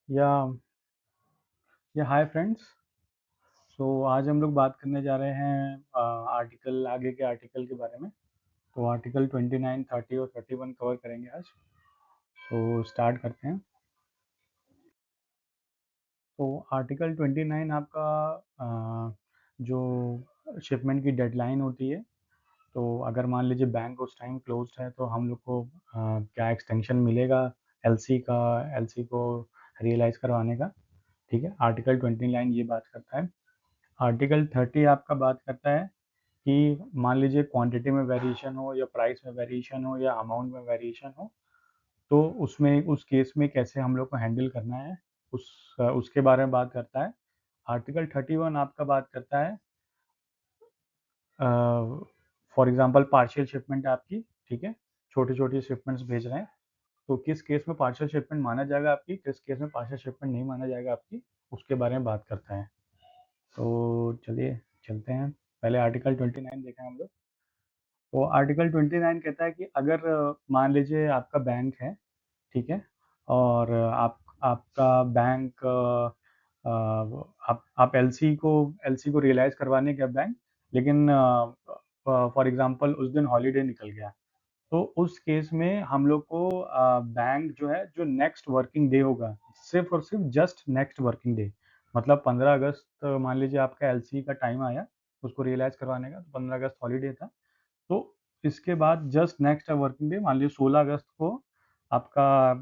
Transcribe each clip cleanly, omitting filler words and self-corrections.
या hi friends. सो आज हम लोग बात करने जा रहे हैं आगे के आर्टिकल के बारे में। तो आर्टिकल 29, 30 और 31 कवर करेंगे आज। तो स्टार्ट करते हैं। तो आर्टिकल 29 आपका जो शिपमेंट की डेडलाइन होती है, तो अगर मान लीजिए बैंक उस टाइम क्लोज्ड है तो हम लोग को क्या एक्सटेंशन मिलेगा एलसी को रियलाइज़ करवाने का। ठीक है, आर्टिकल 29 ये बात करता है। आर्टिकल 30 आपका बात करता है कि मान लीजिए क्वांटिटी में वेरिएशन हो या प्राइस में वेरिएशन हो या अमाउंट में वेरिएशन हो, तो उसमें उस केस में कैसे हम लोग को हैंडल करना है, उसके बारे में बात करता है। आर्टिकल 31 आपका बात करता है फॉर एग्जांपल पार्शियल शिपमेंट आपकी, ठीक है, छोटी-छोटी शिपमेंट्स भेज रहे हैं, तो किस केस में पार्शियल शिपमेंट माना जाएगा आपकी, किस केस में पार्शियल शिपमेंट नहीं माना जाएगा आपकी, उसके बारे में बात करता है। तो चलिए चलते हैं। पहले आर्टिकल 29 देखें हम लोग। तो आर्टिकल 29 कहता है कि अगर मान लीजिए आपका बैंक है, ठीक है, और आपका बैंक आप एलसी को रियलाइज़ करवाने गए बैंक, लेकिन फॉर एग्ज़ाम्पल उस दिन हॉलिडे निकल गया। तो उस केस में हम लोग को बैंक जो है, जो नेक्स्ट वर्किंग डे होगा, सिर्फ़ और सिर्फ़ जस्ट नेक्स्ट वर्किंग डे, मतलब 15 अगस्त मान लीजिए आपका एलसी का टाइम आया उसको रियलाइज़ करवाने का, तो 15 अगस्त हॉलिडे था। तो इसके बाद जस्ट नेक्स्ट वर्किंग डे मान लीजिए 16 अगस्त को आपका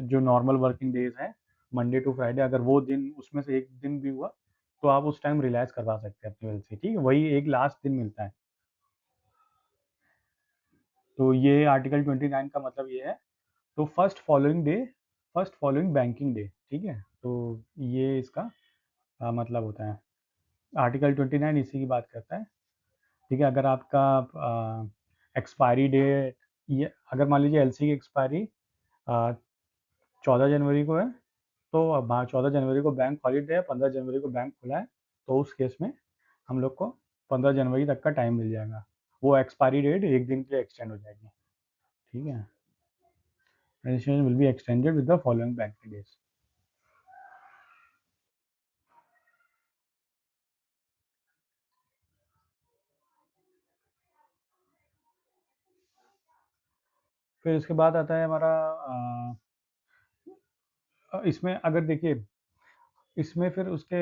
जो नॉर्मल वर्किंग डेज हैं, मंडे टू फ्राइडे, अगर वो दिन उसमें से एक दिन भी हुआ तो आप उस टाइम रियलाइज़ करवा सकते हैं अपनी एलसी। ठीक है, वही एक लास्ट दिन मिलता है। तो ये आर्टिकल 29 का मतलब ये है। तो फर्स्ट फॉलोइंग बैंकिंग डे, ठीक है, तो ये इसका मतलब होता है। आर्टिकल 29 इसी की बात करता है। ठीक है, अगर आपका एक्सपायरी डेट, ये अगर मान लीजिए एलसी की एक्सपायरी 14 जनवरी को है, तो अब 14 जनवरी को बैंक हॉलीडे है, 15 जनवरी को बैंक खुला है, तो उस केस में हम लोग को 15 जनवरी तक का टाइम मिल जाएगा। वो एक्सपायरी डेट एक दिन के लिए एक्सटेंड हो जाएगी। ठीक है, registration will be extended with the following banking days. फिर इसके बाद आता है हमारा इसमें अगर देखिए, इसमें फिर उसके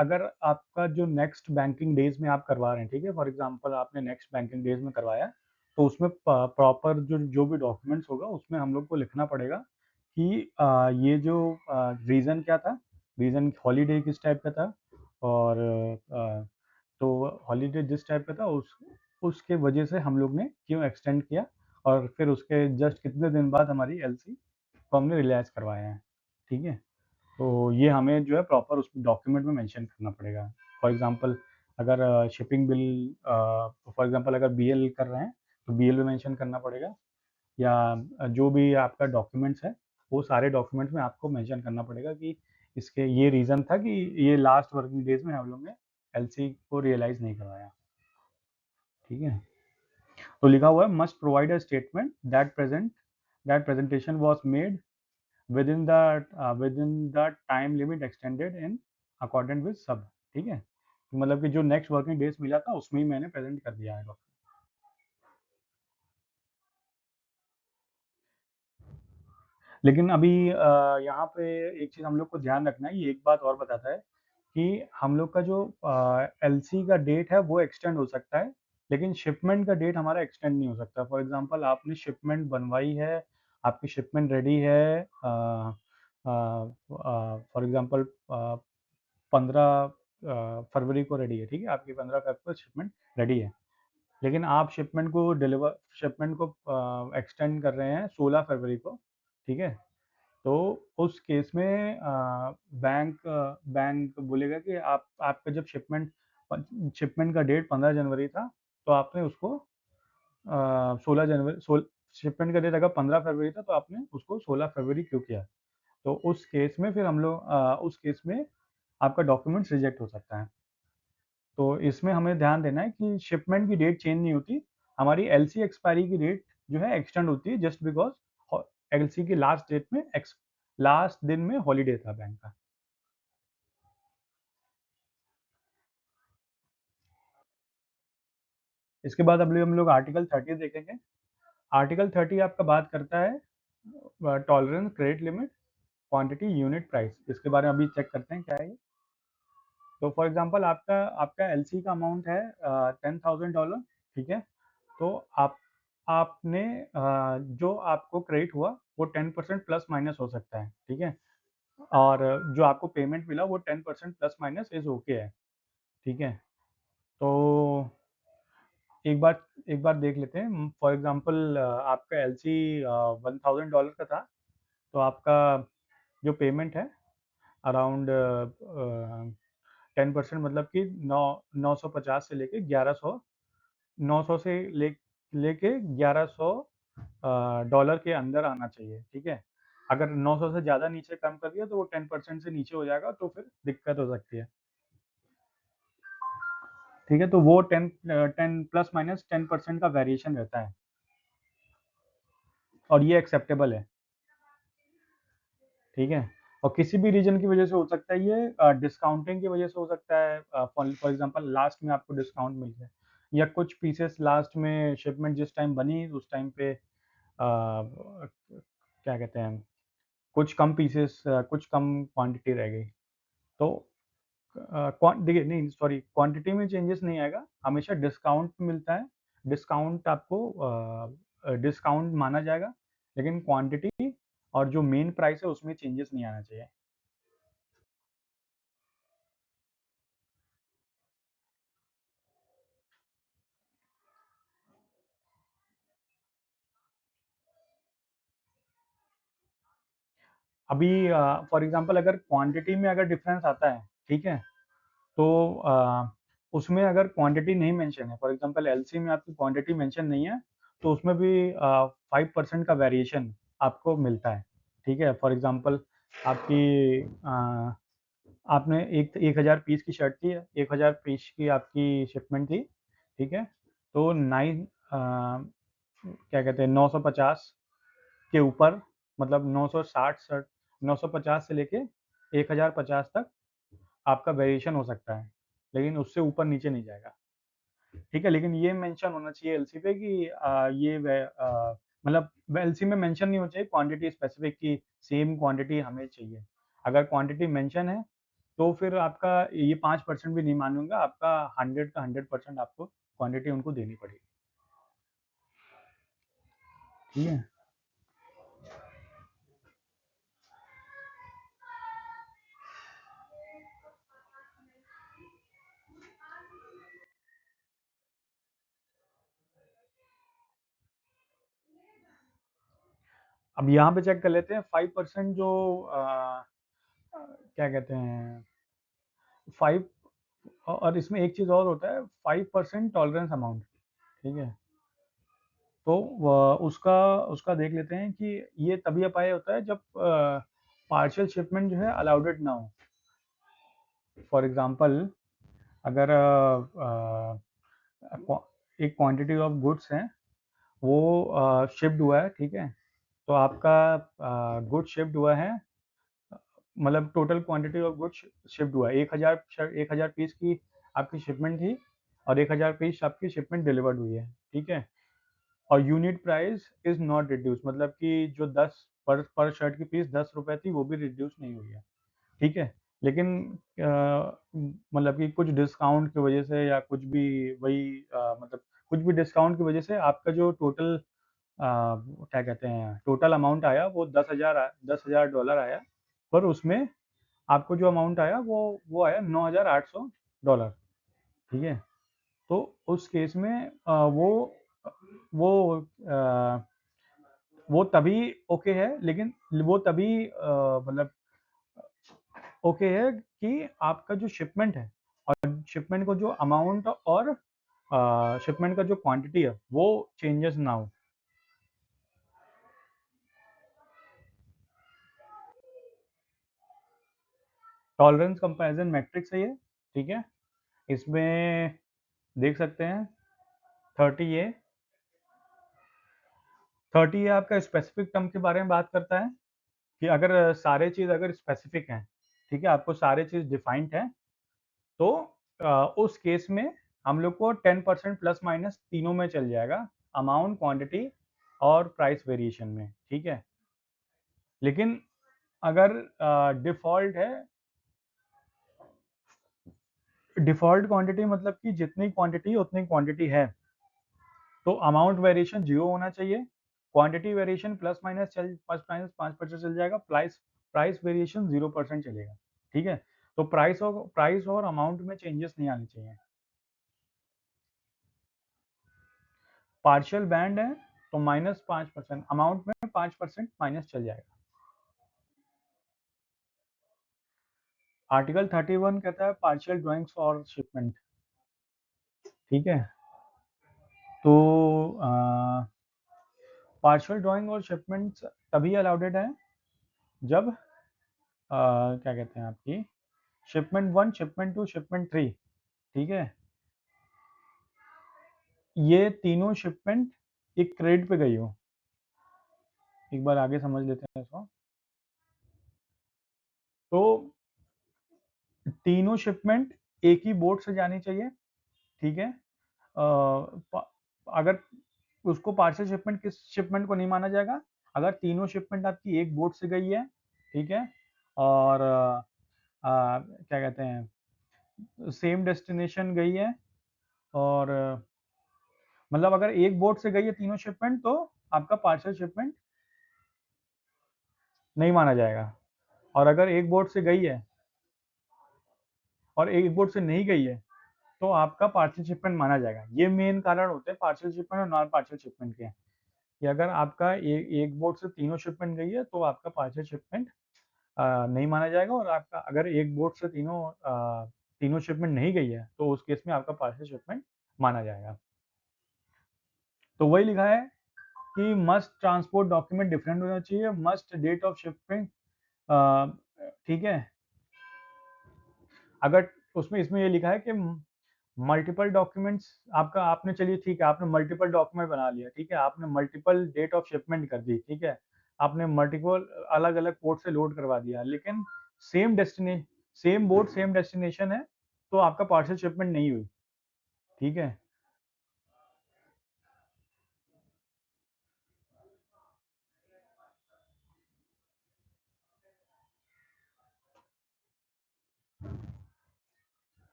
अगर आपका जो नेक्स्ट बैंकिंग डेज में आप करवा रहे हैं, ठीक है, फॉर एग्जांपल आपने नेक्स्ट बैंकिंग डेज में करवाया, तो उसमें प्रॉपर जो जो भी डॉक्यूमेंट्स होगा उसमें हम लोग को लिखना पड़ेगा कि ये जो रीज़न क्या था, रीज़न हॉलीडे किस टाइप का था, और तो हॉलीडे जिस टाइप का था उसके वजह से हम लोग ने क्यों एक्सटेंड किया, और फिर उसके जस्ट कितने दिन बाद हमारी एलसी को हमने रियलाइज़ करवाया है। ठीक है, तो ये हमें जो है प्रॉपर उस डॉक्यूमेंट में मेंशन करना पड़ेगा। फॉर एग्जांपल अगर शिपिंग बिल, फॉर एग्जांपल अगर बीएल कर रहे हैं तो बीएल में मेंशन करना पड़ेगा, या जो भी आपका डॉक्यूमेंट्स है वो सारे डॉक्यूमेंट्स में आपको मेंशन करना पड़ेगा कि इसके ये रीज़न था कि ये लास्ट वर्किंग डेज में हम लोग ने एलसी को रियलाइज़ नहीं करवाया। ठीक है, तो लिखा हुआ है must provide a statement that presentation was made within the time limit extended in accordant with सब। ठीक है, मतलब कि जो नेक्स्ट वर्किंग डेज मिला था उसमें ही मैंने प्रेजेंट कर दिया है डॉक्यूमेंट। लेकिन अभी यहाँ पे एक चीज़ हम लोग को ध्यान रखना है, ये एक बात और बताता है कि हम लोग का जो एलसी का डेट है वो एक्सटेंड हो सकता है, लेकिन शिपमेंट का डेट हमारा एक्सटेंड नहीं हो सकता। फॉर एग्जांपल आपने शिपमेंट बनवाई है, आपकी शिपमेंट रेडी है, फॉर एग्जांपल 15 फरवरी को रेडी है, ठीक है, आपकी 15 फ़रवरी को शिपमेंट रेडी है, लेकिन आप शिपमेंट को एक्सटेंड कर रहे हैं 16 फरवरी को, ठीक है, तो उस केस में बैंक बोलेगा कि आप आपका जब शिपमेंट का डेट 15 जनवरी था, तो आपने उसको 16 जनवरी शिपमेंट का डेट अगर 15 फरवरी था तो आपने उसको 16 फरवरी क्यों किया। तो उस केस में फिर हम लोग उस केस में आपका डॉक्यूमेंट्स रिजेक्ट हो सकता है। तो इसमें हमें ध्यान देना है कि शिपमेंट की डेट चेंज नहीं होती, हमारी एलसी एक्सपायरी की डेट जो है एक्सटेंड होती है, जस्ट बिकॉज एलसी की लास्ट डेट में लास्ट दिन में हॉलीडे था बैंक का। इसके बाद अभी हम लोग आर्टिकल 30 देखेंगे। आर्टिकल 30 आपका बात करता है tolerance, credit limit, quantity, unit price. इसके बारे में अभी चेक करते हैं क्या है ये। तो फॉर एग्जांपल आपका आपका एलसी का अमाउंट है $10,000, ठीक है। तो आपने जो आपको क्रेडिट हुआ वो 10% प्लस माइनस हो सकता है, ठीक है। और जो आपको पेमेंट मिला वो 10% प्लस माइनस इज ओके है, ठीक है। तो एक बार एक बार देख लेते हैं। फॉर एग्जांपल आपका एलसी $1,000 का था, तो आपका जो पेमेंट है अराउंड 10% मतलब कि 950 से लेके 1100, 900 से लेके 1100 डॉलर के अंदर आना चाहिए, ठीक है। अगर 900 से ज़्यादा नीचे कम कर दिया तो वो 10% से नीचे हो जाएगा, तो फिर दिक्कत हो सकती है, ठीक है। तो वो 10 प्लस माइनस 10% का वेरिएशन रहता है, और ये एक्सेप्टेबल है, ठीक है। और किसी भी रीजन की वजह से हो सकता है ये, डिस्काउंटिंग की वजह से हो सकता है। फॉर एग्जांपल लास्ट में आपको डिस्काउंट मिल जाए, या कुछ पीसेस लास्ट में शिपमेंट जिस टाइम बनी उस टाइम पे क्या कहते हैं, कुछ कम पीसेस, कुछ कम क्वांटिटी रह गई। तो देखिए, नहीं सॉरी, क्वांटिटी में चेंजेस नहीं आएगा, हमेशा डिस्काउंट मिलता है। डिस्काउंट आपको डिस्काउंट माना जाएगा, लेकिन क्वांटिटी और जो मेन प्राइस है उसमें चेंजेस नहीं आना चाहिए। अभी फॉर एग्जांपल अगर क्वांटिटी में अगर डिफरेंस आता है, ठीक है, तो उसमें अगर क्वांटिटी नहीं मेंशन है, फॉर एग्जांपल एलसी में आपकी क्वांटिटी मेंशन नहीं है, तो उसमें भी 5% का वेरिएशन आपको मिलता है, ठीक है। फॉर एग्जांपल आपकी आपने 1,000 पीस की शर्ट थी, 1,000 पीस की आपकी शिपमेंट थी, ठीक है। तो क्या कहते हैं, 950 के ऊपर, मतलब 960, 950 से लेके 1,050 तक आपका वेरिएशन हो सकता है, लेकिन उससे ऊपर नीचे नहीं जाएगा, ठीक है। लेकिन ये मेंशन होना चाहिए एलसी पे कि मतलब एलसी में मेंशन नहीं होना चाहिए क्वांटिटी स्पेसिफिक की सेम क्वांटिटी हमें चाहिए। अगर क्वांटिटी मेंशन है तो फिर आपका ये 5% भी नहीं मानूंगा, आपका 100 का 100% आपको क्वांटिटी उनको देनी पड़ेगी, ठीक है। अब यहाँ पे चेक कर लेते हैं 5% जो क्या कहते हैं 5। और इसमें एक चीज़ और होता है, 5% टॉलरेंस अमाउंट, ठीक है। तो उसका उसका देख लेते हैं कि ये तभी अप्लाई होता है जब पार्शियल शिपमेंट जो है अलाउडेड ना हो। फॉर एग्जांपल अगर एक क्वांटिटी ऑफ गुड्स है, वो शिप्ड हुआ है, ठीक है। तो आपका गुड शिप्ड हुआ है, मतलब total quantity of goods shipped हुआ है 1,000 पीस की आपकी शिपमेंट थी, और 1,000 पीस आपकी शिपमेंट डिलीवर्ड हुई है, ठीक है। और unit price is not reduce, मतलब कि जो 10 पर शर्ट की पीस 10 रुपए थी वो भी रिड्यूस नहीं हुई है, ठीक है। लेकिन मतलब कि कुछ डिस्काउंट की वजह से या कुछ भी वही मतलब कुछ भी डिस्काउंट की वजह से आपका जो टोटल क्या कहते हैं टोटल अमाउंट आया वो 10,000 आया, पर उसमें आपको जो अमाउंट आया वो आया $9,800, ठीक है। तो उस केस में वो वो तभी ओके है, लेकिन वो तभी मतलब ओके है कि आपका जो शिपमेंट है, और शिपमेंट को जो अमाउंट और शिपमेंट का जो क्वांटिटी है वो चेंजेस ना हो। टॉलरेंस कंपैरिजन मैट्रिक्स है ये, ठीक है। इसमें देख सकते हैं 30 ए। 30 ए आपका स्पेसिफिक टर्म के बारे में बात करता है, कि अगर सारे चीज़ अगर स्पेसिफिक हैं, ठीक है, आपको सारे चीज़ डिफाइंड है, तो उस केस में हम लोग को 10% प्लस माइनस तीनों में चल जाएगा, अमाउंट, क्वांटिटी और प्राइस वेरिएशन में, ठीक है। लेकिन अगर डिफ़ॉल्ट है, डिफ़ॉल्ट क्वांटिटी मतलब कि जितनी क्वांटिटी उतनी क्वांटिटी है, तो अमाउंट वेरिएशन 0 होना चाहिए, क्वांटिटी वेरिएशन प्लस माइनस 5% चल जाएगा, प्राइस वेरिएशन 0% चलेगा, ठीक है। तो प्राइस और अमाउंट में चेंजेस नहीं आने चाहिए। पार्शियल बैंड है तो -5%, अमाउंट में 5% माइनस चल जाएगा। आर्टिकल 31 कहता है पार्शियल ड्राइंग्स और शिपमेंट, ठीक है। तो पार्शियल ड्राइंग और शिपमेंट तभी अलाउडेड है जब क्या कहते हैं आपकी शिपमेंट 1, शिपमेंट 2, शिपमेंट 3, ठीक है, ये तीनों शिपमेंट एक क्रेडिट पे गई हो। एक बार आगे समझ लेते हैं इसको। तो तीनों शिपमेंट एक ही बोट से जानी चाहिए, ठीक है। अगर उसको पार्शियल शिपमेंट किस शिपमेंट को नहीं माना जाएगा, अगर तीनों शिपमेंट आपकी एक बोट से गई है, ठीक है, और क्या कहते हैं सेम डेस्टिनेशन गई है, और मतलब अगर एक बोट से गई है तीनों शिपमेंट, तो आपका पार्शियल शिपमेंट नहीं माना जाएगा। और अगर एक बोट से गई है और एक बोट से नहीं गई है, तो आपका पार्शियल शिपमेंट माना जाएगा। ये मेन कारण होते हैं पार्शियल शिपमेंट और नॉन पार्शियल शिपमेंट के, कि अगर आपका एक बोट से तीनों शिपमेंट गई है, तो आपका पार्शियल शिपमेंट नहीं माना जाएगा, और आपका अगर एक बोट से तीनों शिपमेंट नहीं गई है, तो उस केस में आपका पार्शियल शिपमेंट माना जाएगा। तो वही लिखा है कि मस्ट ट्रांसपोर्ट डॉक्यूमेंट डिफरेंट होना चाहिए, मस्ट डेट ऑफ शिपमेंट, ठीक है। अगर उसमें इसमें ये लिखा है कि मल्टीपल डॉक्यूमेंट्स आपका, आपने चलिए ठीक है, आपने मल्टीपल डॉक्यूमेंट बना लिया, ठीक है, आपने मल्टीपल डेट ऑफ शिपमेंट कर दी, ठीक है, आपने मल्टीपल अलग अलग पोर्ट से लोड करवा दिया, लेकिन same destination, same board same destination है, तो आपका पार्सल शिपमेंट नहीं हुई, ठीक है।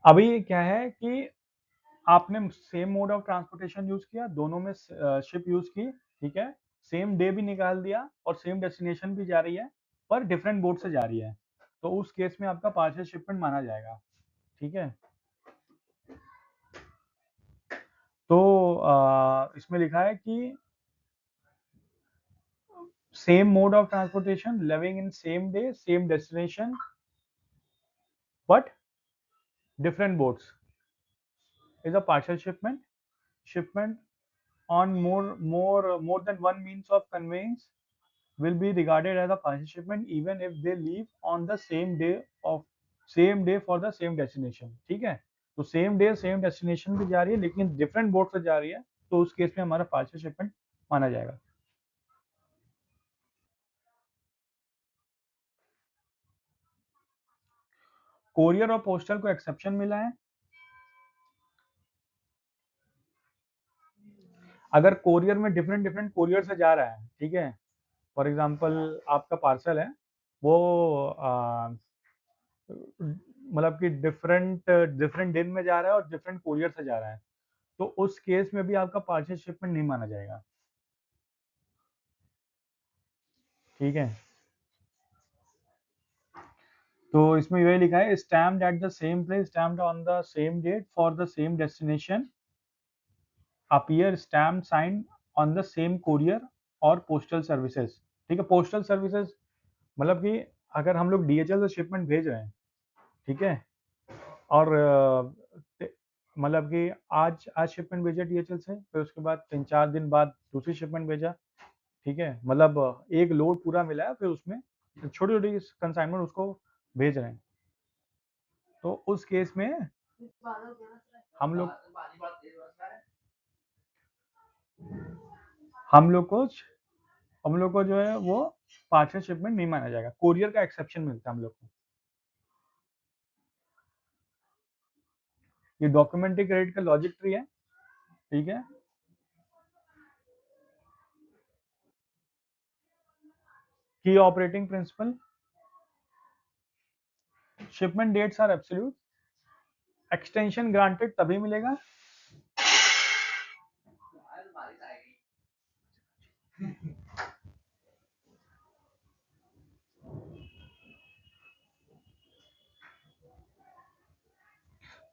अभी क्या है कि आपने same mode of transportation use किया, दोनों में शिप यूज की, ठीक है, सेम डे भी निकाल दिया और सेम डेस्टिनेशन भी जा रही है, पर डिफरेंट बोट से जा रही है, तो उस केस में आपका पार्शियल शिपमेंट माना जाएगा, ठीक है। तो इसमें लिखा है कि same mode of transportation, living in same day same destination, but different boats is a partial shipment. Shipment on more than one means of conveyance will be regarded as a partial shipment even if they leave on the same day for the same destination, ठीक है। तो same day same destination भी जा रही है, लेकिन different boat से जा रही है, तो उस केस में हमारा पार्शियल शिपमेंट माना जाएगा। कोरियर और पोस्टल को एक्सेप्शन मिला है। अगर कोरियर में डिफरेंट डिफरेंट कोरियर से जा रहा है, ठीक है, फॉर एग्जांपल आपका पार्सल है, वो मतलब कि डिफरेंट डिफरेंट दिन में जा रहा है और डिफरेंट कोरियर से जा रहा है, तो उस केस में भी आपका पार्शियल शिपमेंट नहीं माना जाएगा, ठीक है। तो इसमें यही लिखा है stamped at the same place, stamped on the same date for the same destination, appear stamp sign on the same courier और पोस्टल सर्विसेज, ठीक है। पोस्टल सर्विसेज मतलब कि अगर हम लोग डीएचएल से शिपमेंट भेज रहे हैं, ठीक है, और मतलब कि आज आज शिपमेंट भेजा डीएचएल से, फिर उसके बाद 3-4 दिन बाद दूसरी शिपमेंट भेजा, ठीक है, मतलब एक लोड पूरा मिला है, फिर उसमें छोटी छोटी कंसाइनमेंट उसको भेज रहे हैं, तो उस केस में हम लोग हम लोग को जो है वो पार्शियल शिपमेंट नहीं माना जाएगा, कोरियर का एक्सेप्शन मिलता है हम लोग को। ये डॉक्यूमेंट्री क्रेडिट का लॉजिक ट्री है, ठीक है। Key operating principle, shipment dates are absolute, extension granted तभी मिलेगा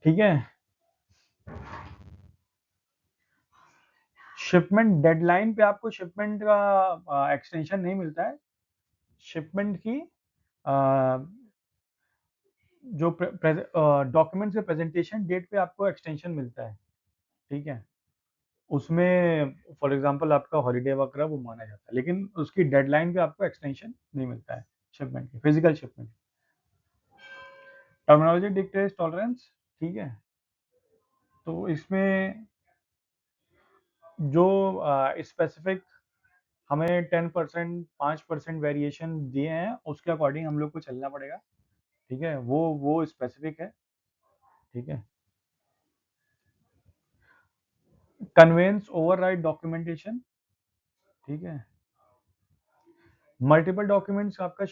ठीक है। शिपमेंट डेडलाइन पे आपको शिपमेंट का एक्सटेंशन नहीं मिलता है। शिपमेंट की जो डॉक्यूमेंट के प्रेजेंटेशन डेट पे आपको एक्सटेंशन मिलता है, ठीक है। उसमें फॉर एग्जांपल आपका हॉलीडे वगैरह वो माना जाता है, लेकिन उसकी डेडलाइन पे आपको एक्सटेंशन नहीं मिलता है शिपमेंट की, physical shipment. Terminology dictates tolerance, ठीक है। तो इसमें जो स्पेसिफिक हमें 10% 5% वेरिएशन दिए हैं उसके अकॉर्डिंग हम लोग को चलना पड़ेगा, ठीक है। वो स्पेसिफिक है, ठीक है। कन्वेंस ओवरराइड डॉक्यूमेंटेशन, ठीक है। मल्टीपल डॉक्यूमेंट्स आपका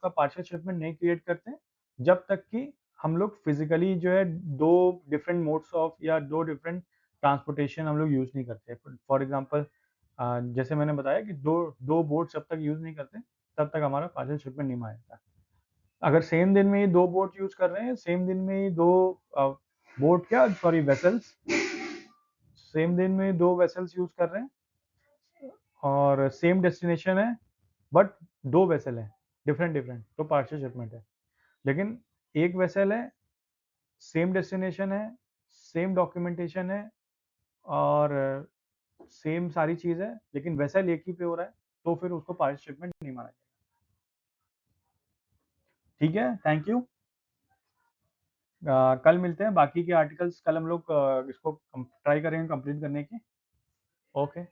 पार्शियल शिपमेंट नहीं क्रिएट करते जब तक कि हम लोग फिजिकली जो है दो डिफरेंट मोड्स ऑफ या दो डिफरेंट ट्रांसपोर्टेशन हम लोग यूज नहीं करते। फॉर एग्जांपल जैसे मैंने बताया कि दो दो बोट्स जब तक यूज नहीं करते तब तक हमारा पार्शियल शिपमेंट नहीं माना जाता। अगर सेम दिन में ही दो बोट यूज कर रहे हैं, सेम दिन में ही दो बोट क्या सॉरी वेसल्स, सेम दिन में दो वेसल्स यूज कर रहे हैं और सेम डेस्टिनेशन है बट दो वेसल है डिफरेंट डिफरेंट, तो पार्शियल शिपमेंट है। लेकिन एक वेसल है, सेम डेस्टिनेशन है, सेम डॉक्यूमेंटेशन है और सेम सारी चीज है, लेकिन वेसल एक ही पे हो रहा है, तो फिर उसको पार्शियल शिपमेंट नहीं माना जाएगा। ठीक है, थैंक यू। कल मिलते हैं, बाकी के आर्टिकल्स कल हम लोग इसको ट्राई करेंगे कंप्लीट करने की। ओके।